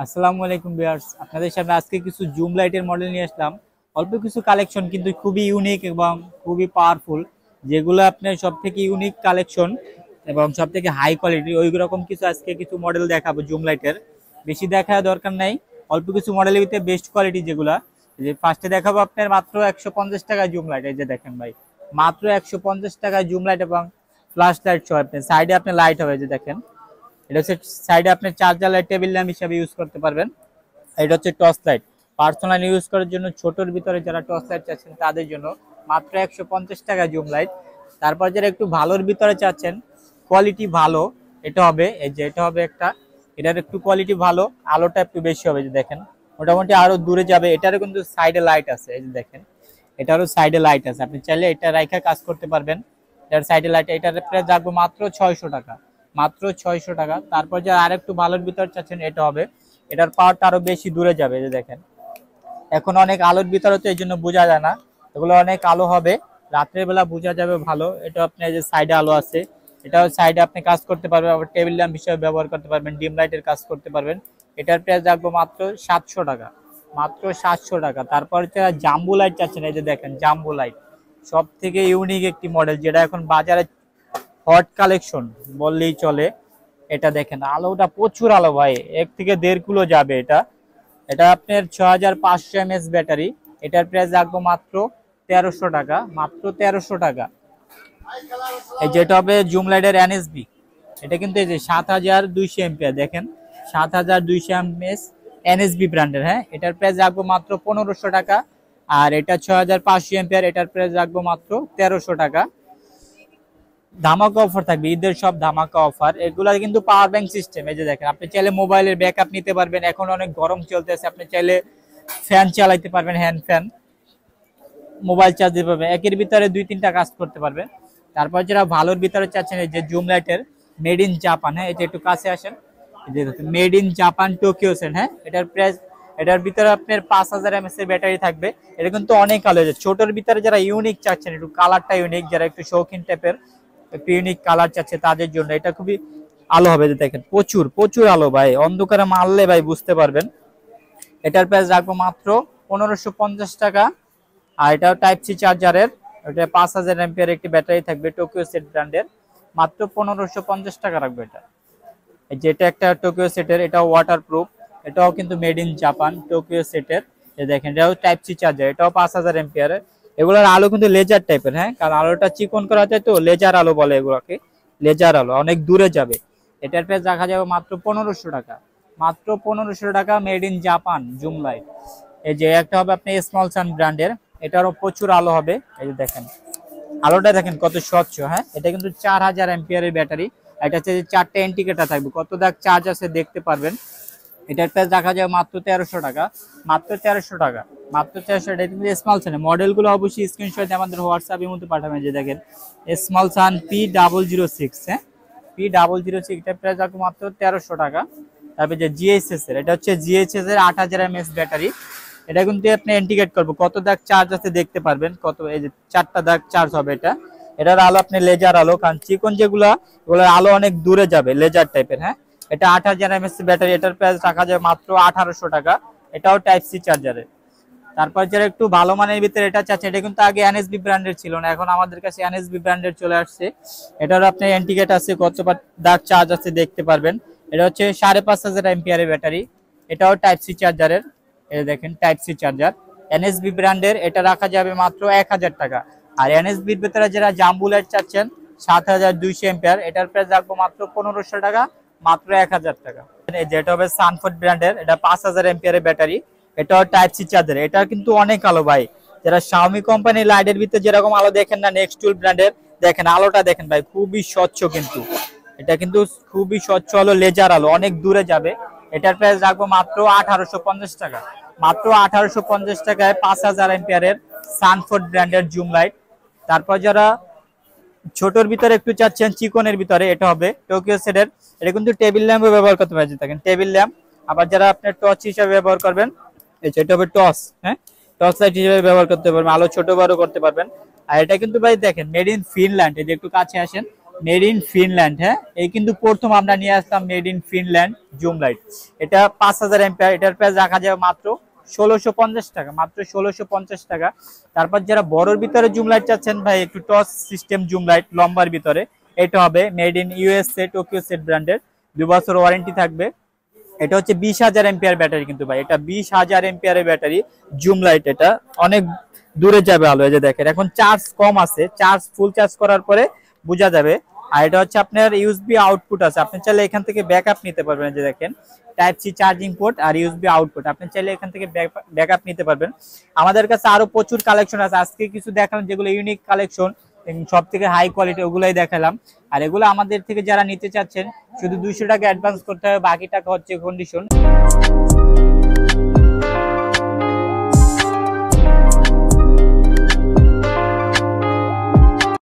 আসসালামু আলাইকুম ভিউয়ার্স, আপনাদের সামনে আজকে কিছু জুম লাইটের মডেল নিয়ে আসলাম। অল্প কিছু কালেকশন কিন্তু খুবই ইউনিক এবং খুবই পাওয়ারফুল, যেগুলো আপনার সব থেকে ইউনিক কালেকশন এবং সব থেকে হাই কোয়ালিটি। ওই রকম কিছু আজকে কিছু মডেল দেখাবো জুম লাইটের। বেশি দেখা দরকার নাই, অল্প কিছু মডেলের ভিতরে বেস্ট কোয়ালিটি যেগুলা। যে ফার্স্টে দেখাবো আপনার মাত্র 150 টাকা জুম লাইট। এই যে দেখেন ভাই, মাত্র 150 টাকায় জুম লাইট এবং ফ্ল্যাশ লাইট সহ আপনার সাইডে আপনার লাইট হবে। যে দেখেন, এটা হচ্ছে সাইডে আপনি চার্জার লাইট টেবিল ল্যাম্প হিসেবে ইউজ করতে পারবেন। এটা হচ্ছে টর্চ লাইট, পার্সোনাল ইউজ করার জন্য ছোটর ভিতরে যারা টর্চ লাইট চাচ্ছেন তাদের জন্য মাত্র 150 টাকা জুম লাইট। তারপর যারা একটু ভালোর ভিতরে চাচ্ছেন, কোয়ালিটি ভালো, এটা হবে এই যে এটা হবে একটা, এটার একটু কোয়ালিটি ভালো, আলোটা একটু বেশি হবে। যে দেখেন মোটামুটি আরো দূরে যাবে। এটারও কিন্তু সাইডে লাইট আছে, এই যে দেখেন এটারও সাইডে লাইট আছে, আপনি চাইলে এটা রাইখা কাজ করতে পারবেন। এটার সাইডে লাইট, এটার প্রাইস রাখবো মাত্র 600 টাকা, মাত্র 600 টাকা। তারপর যে আরেকটু ভালোর ভিতর চাচ্ছেন, এটা হবে, এটার পাওয়ারটা আরো বেশি দূরে যাবে। যে দেখেন এখন অনেক আলোর ভিতরে তো এই জন্য বোঝা যায় না, এগুলো অনেক আলো হবে, রাত্রের বেলা বোঝা যাবে ভালো। এটা আপনার যে সাইডে আলো আছে, এটাও সাইডে আপনি কাজ করতে পারবেন, আবার টেবিল ল্যাম্প হিসেবে ব্যবহার করতে পারবেন, ডিম লাইটের কাজ করতে পারবেন। এটার প্রাইস রাখবো মাত্র 700 টাকা, মাত্র 700 টাকা। তারপর যারা জাম্বু লাইট চাচ্ছেন, এই যে দেখেন জাম্বু লাইট সব থেকে ইউনিক একটি মডেল, যেটা এখন বাজারে হট কালেকশন বললেই চলে। এটা দেখেন আলোটা প্রচুর আলো ভাই, 1 থেকে 1.5 কিলো যাবে এটা। এটা আপনার 6500 mAh ব্যাটারি। এটার প্রাইস রাখবো মাত্র 1300 টাকা, মাত্র 1300 টাকা। এই যেটা হবে জুম লাইটের এনএসবি, এটা কিন্তু এই যে 7200 এম্পিয়ার, দেখেন 7200 mAh এনএসবি ব্র্যান্ডের। হ্যাঁ, এটার প্রাইস রাখবো মাত্র 1500 টাকা। আর এটা 6500 এম্পিয়ার, এটার প্রাইস রাখবো মাত্র 1300 টাকা। ধামাকা অফার থাকবে, ঈদের সব ধামাকা অফার। এগুলা কিন্তু পাওয়ার ব্যাংক সিস্টেম। এই যে দেখেন আপনি চাইলে মোবাইলের ব্যাকআপ নিতে পারবেন, এখন অনেক গরম চলতেছে, আপনি চাইলে ফ্যান চালাইতে পারবেন, হ্যান্ড ফ্যান, মোবাইল চার্জ দিতে পারবেন, একের ভিতরে 2-3টা কাজ করতে পারবেন। তারপর যারা ভালোর ভিতরে চাচ্ছেন, এই যে জুম লাইটের মেড ইন জাপান, হ্যাঁ এই যে একটু কাছে আসেন, made in Japan Tokyo Sen. হ্যাঁ, এটার প্রাইস, এটার ভিতরে আপনার 5000 mAh এর ব্যাটারি থাকবে। এটা কিন্তু অনেক আলো, ছোটর ভিতরে যারা ইউনিক চাচ্ছেন, একটু কালারটা ইউনিক, যারা একটু শৌখিন টাইপের একটু ইউনিক কালার চাচ্ছে তাদের জন্য এটা খুবই আলো হবে। যে দেখেন প্রচুর প্রচুর আলো ভাই, অন্ধকারে মারলে ভাই বুঝতে পারবেন। এটার প্রাইস রাখবো মাত্র 1550 টাকা। আর এটাও টাইপ সি চার্জারের, এটা 5000 এমপিয়ার একটি ব্যাটারি থাকবে, টোকিও সেট ব্র্যান্ডের, মাত্র 1550 টাকা রাখবে এটা। এই যে এটা একটা টোকিও সেটের, এটাও ওয়াটারপ্রুফ, এটাও কিন্তু মেড ইন জাপান টোকিও সেটের। এই দেখেন এটাও টাইপ সি চার্জার, এটাও 5000 এমপিয়ারের। এগুলোর আলো কিন্তু লেজার টাইপের, হ্যাঁ কারণ আলোটা চিকন করা যায় তো, লেজার আলো বলে এগুলোকে, লেজার আলো, অনেক দূরে যাবে। এটার প্রাইস রাখা যাবে মাত্র 1500 টাকা, মাত্র 1500 টাকা, made in Japan zoom light. এই যে একটা হবে আপনি স্মল সান ব্র্যান্ডের, এটারও প্রচুর আলো হবে। এই যে দেখেন আলোটা দেখেন কত স্বচ্ছ। হ্যাঁ, এটা কিন্তু 4000 এমপিয়ারের ব্যাটারি। এটা হচ্ছে যে 4টে ইন্ডিকেটর থাকবে, কত দাগ চার্জ আছে দেখতে পারবেন। এটার প্রাইস রাখা যায় মাত্র 1300 টাকা, মাত্র 1300 টাকা, মাত্র 1300 টাকা। কিন্তু স্মল সান মডেলগুলো অবশ্যই স্ক্রিনশট আমাদের হোয়াটসঅ্যাপের মধ্যে পাঠাবেন। যে দেখেন স্মল সান P006, হ্যাঁ P006, এটার প্রাইস রাখবো মাত্র 1300 টাকা। তারপরে যে জিএইচএস এর, এটা হচ্ছে জিএইচএস এর 8000 mAh ব্যাটারি। এটা কিন্তু আপনি ইন্ডিকেট করবো, কত দাগ চার্জ আছে দেখতে পারবেন, কত, এই যে 4টা দাগ চার্জ হবে এটা। এটার আলো আপনি লেজার আলো, কারণ চিকন যেগুলা ওগুলোর আলো অনেক দূরে যাবে, লেজার টাইপের। হ্যাঁ, এটা 8000 mAh ব্যাটারি, এটার প্রাইস রাখা যায় মাত্র 1800 টাকা। এটাও টাইপ সি চার্জারের। তারপর যারা একটু ভালো মানের ভিতরে এটা চাচ্ছে, এটা কিন্তু আগে এনএসবি ব্র্যান্ডের ছিল না, এখন আমাদের কাছে এনএসবি ব্র্যান্ডের চলে আসছে। এটার আপনার ইন্ডিকেট আছে, কত দাগ চার্জ আছে দেখতে পারবেন। এটা হচ্ছে 5500 এমপিয়ারের ব্যাটারি, এটাও টাইপ সি চার্জারের। এই দেখেন টাইপ সি চার্জার এনএসবি ব্র্যান্ডের, এটা রাখা যাবে মাত্র 1000 টাকা। আর এনএসবির ভিতরে যারা জাম্বু লাইট চাচ্ছেন 7200 এম্পিয়ার, এটার প্রাইস রাখবো মাত্র 1500 টাকা, মাত্র 1000 টাকা। যেটা হবে সানফোর্ড ব্র্যান্ডের, এটা 5000 এম্পিয়ারের ব্যাটারি, এটাও টাইপ সি চার্জার। এটা কিন্তু অনেক আলো ভাই, যারা শাওমি কোম্পানির লাইটের ভিতরে যেরকম আলো দেখেন না, নেক্সটুল ব্র্যান্ডের দেখেন আলোটা দেখেন ভাই, খুবই স্বচ্ছ কিন্তু, এটা কিন্তু খুবই স্বচ্ছ আলো, লেজার আলো, অনেক দূরে যাবে। এটার প্রাইস রাখবো মাত্র 1850 টাকা, মাত্র 1850 টাকায় 5000 এম্পিয়ারের সানফোর্ড ব্র্যান্ডের জুম লাইট। তারপর যারা ছোটর ভিতরে একটু চাচ্ছেন, চিকনের ভিতরে, এটা হবে টোকিও সেটের। এটা কিন্তু টেবিল ল্যাম্পও ব্যবহার করতে পারছেন, দেখেন টেবিল ল্যাম্প। আবার যারা আপনার টর্চ হিসাবে ব্যবহার করবেন, এটা হবে টর্চ, হ্যাঁ টর্চ লাইট হিসেবে ব্যবহার করতে পারবেন, আলো ছোট বড় করতে পারবেন। আর এটা কিন্তু ভাই দেখেন মেড ইন ফিনল্যান্ড। এই যে একটু কাছে আসেন, মেড ইন ফিনল্যান্ড। হ্যাঁ, এই কিন্তু প্রথম আমরা নিয়ে আসলাম made in Finland zoom light. এটা 5000 এম্পিয়ার, এটার প্রাইস রাখা যাবে মাত্র 1650 টাকা, মাত্র 1650 টাকা। তারপর যারা বড়র ভিতরে জুম লাইট চাচ্ছেন ভাই, একটু টস সিস্টেম জুম লাইট লম্বার ভিতরে, এটা হবে made in USA Tokyo set ব্র্যান্ডের, 2 বছর ওয়ারেন্টি থাকবে। এটা হচ্ছে 20,000 এম্পিয়ার ব্যাটারি কিন্তু ভাই, এটা 20,000 এম্পিয়ারের ব্যাটারি জুম লাইট, এটা অনেক দূরে যাবে আলো। এই যে দেখেন এখন চার্জ কম আছে, চার্জ ফুল চার্জ করার পরে বোঝা যাবে। আর এটা হচ্ছে আপনার ইউএসবি আউটপুট আছে, আপনি চাইলে এখান থেকে ব্যাকআপ নিতে পারবেন। যে দেখেন টাইপ সি চার্জিং পোর্ট আর ইউএসবি আউটপুট, আপনি চাইলে এখান থেকে ব্যাকআপ নিতে পারবেন। আমাদের কাছে আরো প্রচুর কালেকশন আছে, আজকে কিছু দেখালাম যেগুলো ইউনিক কালেকশন, সব থেকে হাই কোয়ালিটি, ওগুলাই দেখালাম। আর এগুলো আমাদের থেকে যারা নিতে চাচ্ছেন শুধু 200 টাকা অ্যাডভান্স করতে হবে, বাকি টাকা হচ্ছে কন্ডিশন।